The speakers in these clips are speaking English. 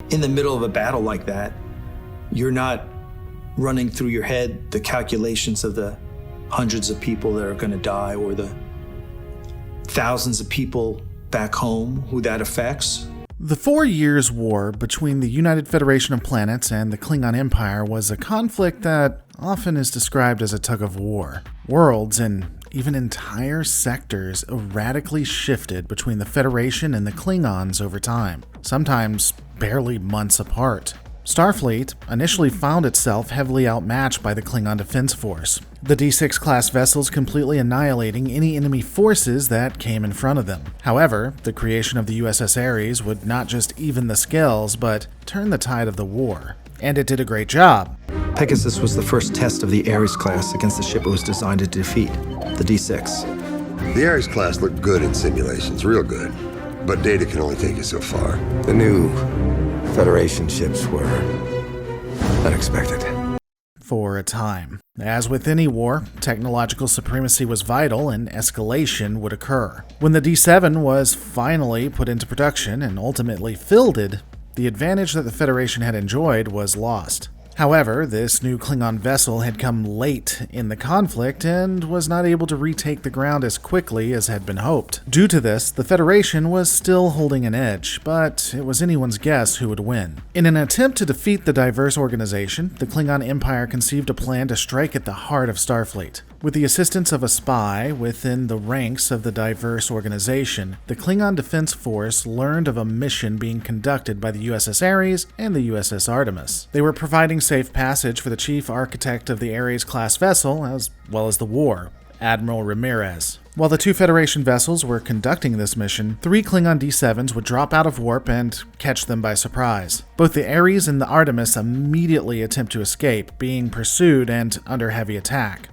In the middle of a battle like that, you're not running through your head the calculations of the hundreds of people that are going to die or the thousands of people back home who that affects. The 4 Years' War between the United Federation of Planets and the Klingon Empire was a conflict that often is described as a tug-of-war. Worlds and even entire sectors erratically shifted between the Federation and the Klingons over time, sometimes barely months apart. Starfleet initially found itself heavily outmatched by the Klingon Defense Force, the D6 class vessels completely annihilating any enemy forces that came in front of them. However, the creation of the USS Ares would not just even the scales, but turn the tide of the war. And it did a great job. Pegasus was the first test of the Ares class against the ship it was designed to defeat, the D6. The Ares class looked good in simulations, real good. But data can only take you so far. The new Federation ships were unexpected. For a time. As with any war, technological supremacy was vital and escalation would occur. When the D7 was finally put into production and ultimately fielded, the advantage that the Federation had enjoyed was lost. However, this new Klingon vessel had come late in the conflict and was not able to retake the ground as quickly as had been hoped. Due to this, the Federation was still holding an edge, but it was anyone's guess who would win. In an attempt to defeat the diverse organization, the Klingon Empire conceived a plan to strike at the heart of Starfleet. With the assistance of a spy within the ranks of the diverse organization, the Klingon Defense Force learned of a mission being conducted by the USS Ares and the USS Artemis. They were providing safe passage for the chief architect of the Ares-class vessel, as well as the war, Admiral Ramirez. While the two Federation vessels were conducting this mission, 3 Klingon D7s would drop out of warp and catch them by surprise. Both the Ares and the Artemis immediately attempt to escape, being pursued and under heavy attack.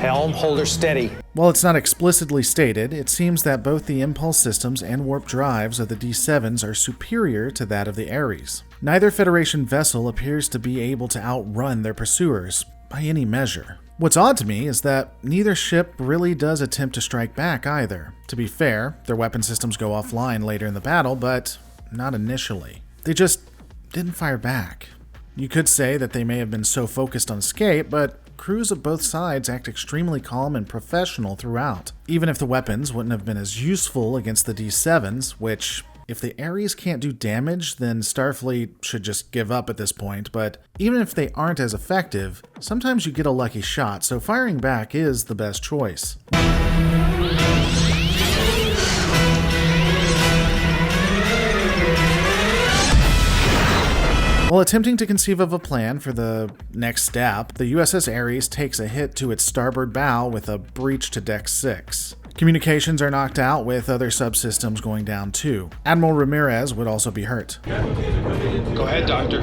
Helm, hold her steady. While it's not explicitly stated, it seems that both the impulse systems and warp drives of the D7s are superior to that of the Ares. Neither Federation vessel appears to be able to outrun their pursuers by any measure. What's odd to me is that neither ship really does attempt to strike back either. To be fair, their weapon systems go offline later in the battle, but not initially. They just didn't fire back. You could say that they may have been so focused on escape, but crews of both sides act extremely calm and professional throughout. Even if the weapons wouldn't have been as useful against the D7s, which, if the Ares can't do damage, then Starfleet should just give up at this point, but even if they aren't as effective, sometimes you get a lucky shot, so firing back is the best choice. While attempting to conceive of a plan for the next step, the USS Ares takes a hit to its starboard bow with a breach to Deck 6. Communications are knocked out, with other subsystems going down too. Admiral Ramirez would also be hurt. Go ahead, Doctor.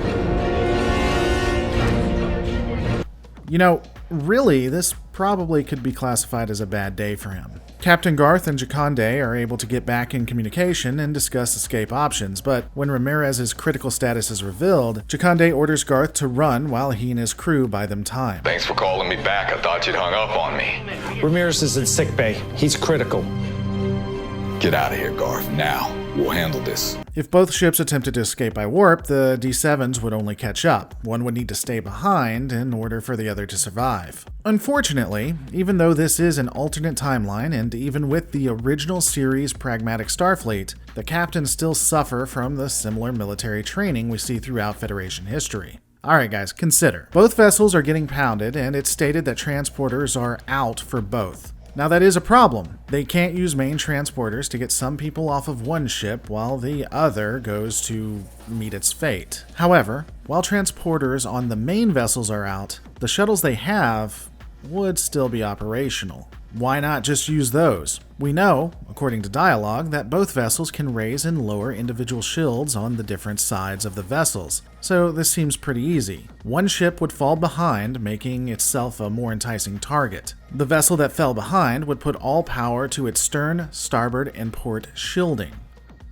You know, really, this probably could be classified as a bad day for him. Captain Garth and Jaconde are able to get back in communication and discuss escape options, but when Ramirez's critical status is revealed, Jaconde orders Garth to run while he and his crew buy them time. Thanks for calling me back. I thought you'd hung up on me. Ramirez is in sickbay. He's critical. Get out of here, Garth, now. We'll handle this. If both ships attempted to escape by warp, the D7s would only catch up. One would need to stay behind in order for the other to survive. Unfortunately, even though this is an alternate timeline, and even with the original series pragmatic Starfleet, the captains still suffer from the similar military training we see throughout Federation history. Alright guys, consider. Both vessels are getting pounded, and it's stated that transporters are out for both. Now that is a problem. They can't use main transporters to get some people off of one ship while the other goes to meet its fate. However, while transporters on the main vessels are out, the shuttles they have would still be operational. Why not just use those? We know, according to dialogue, that both vessels can raise and lower individual shields on the different sides of the vessels, so this seems pretty easy. One ship would fall behind, making itself a more enticing target. The vessel that fell behind would put all power to its stern, starboard, and port shielding.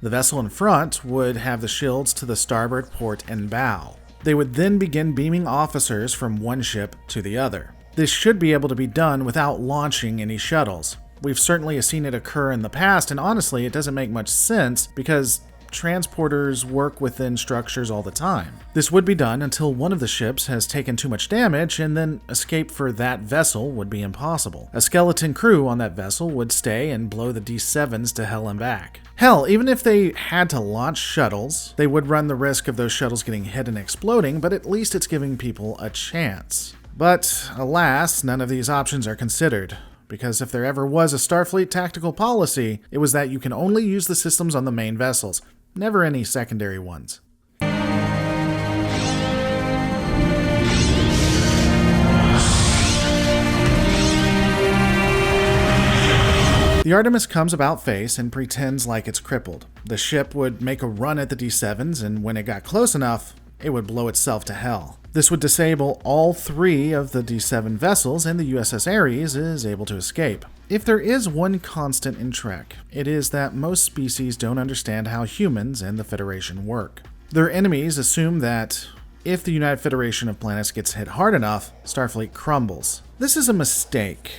The vessel in front would have the shields to the starboard, port, and bow. They would then begin beaming officers from one ship to the other. This should be able to be done without launching any shuttles. We've certainly seen it occur in the past, and honestly, it doesn't make much sense because transporters work within structures all the time. This would be done until one of the ships has taken too much damage, and then escape for that vessel would be impossible. A skeleton crew on that vessel would stay and blow the D7s to hell and back. Hell, even if they had to launch shuttles, they would run the risk of those shuttles getting hit and exploding, but at least it's giving people a chance. But alas, none of these options are considered. Because if there ever was a Starfleet tactical policy, it was that you can only use the systems on the main vessels, never any secondary ones. The Artemis comes about face and pretends like it's crippled. The ship would make a run at the D7s, and when it got close enough, it would blow itself to hell. This would disable all 3 of the D7 vessels, and the USS Ares is able to escape. If there is one constant in Trek, it is that most species don't understand how humans and the Federation work. Their enemies assume that if the United Federation of Planets gets hit hard enough, Starfleet crumbles. This is a mistake.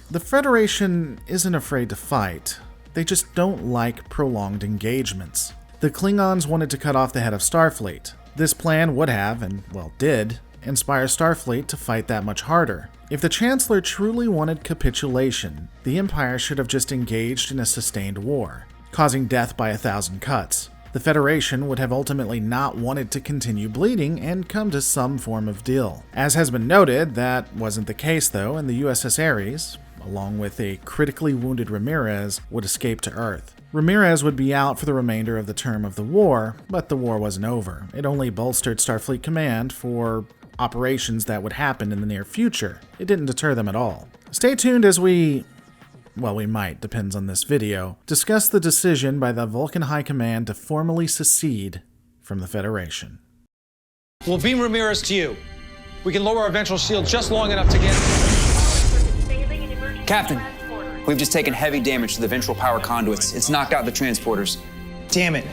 The Federation isn't afraid to fight. They just don't like prolonged engagements. The Klingons wanted to cut off the head of Starfleet. This plan would have, and well did, inspire Starfleet to fight that much harder. If the Chancellor truly wanted capitulation, the Empire should have just engaged in a sustained war, causing death by 1,000 cuts. The Federation would have ultimately not wanted to continue bleeding and come to some form of deal. As has been noted, that wasn't the case though, and the USS Ares, along with a critically wounded Ramirez, would escape to Earth. Ramirez would be out for the remainder of the term of the war, but the war wasn't over. It only bolstered Starfleet Command for operations that would happen in the near future. It didn't deter them at all. Stay tuned as we might, depends on this video, discuss the decision by the Vulcan High Command to formally secede from the Federation. We'll beam Ramirez to you. We can lower our ventral shield just long enough to get... Captain, we've just taken heavy damage to the ventral power conduits. It's knocked out the transporters. Damn it.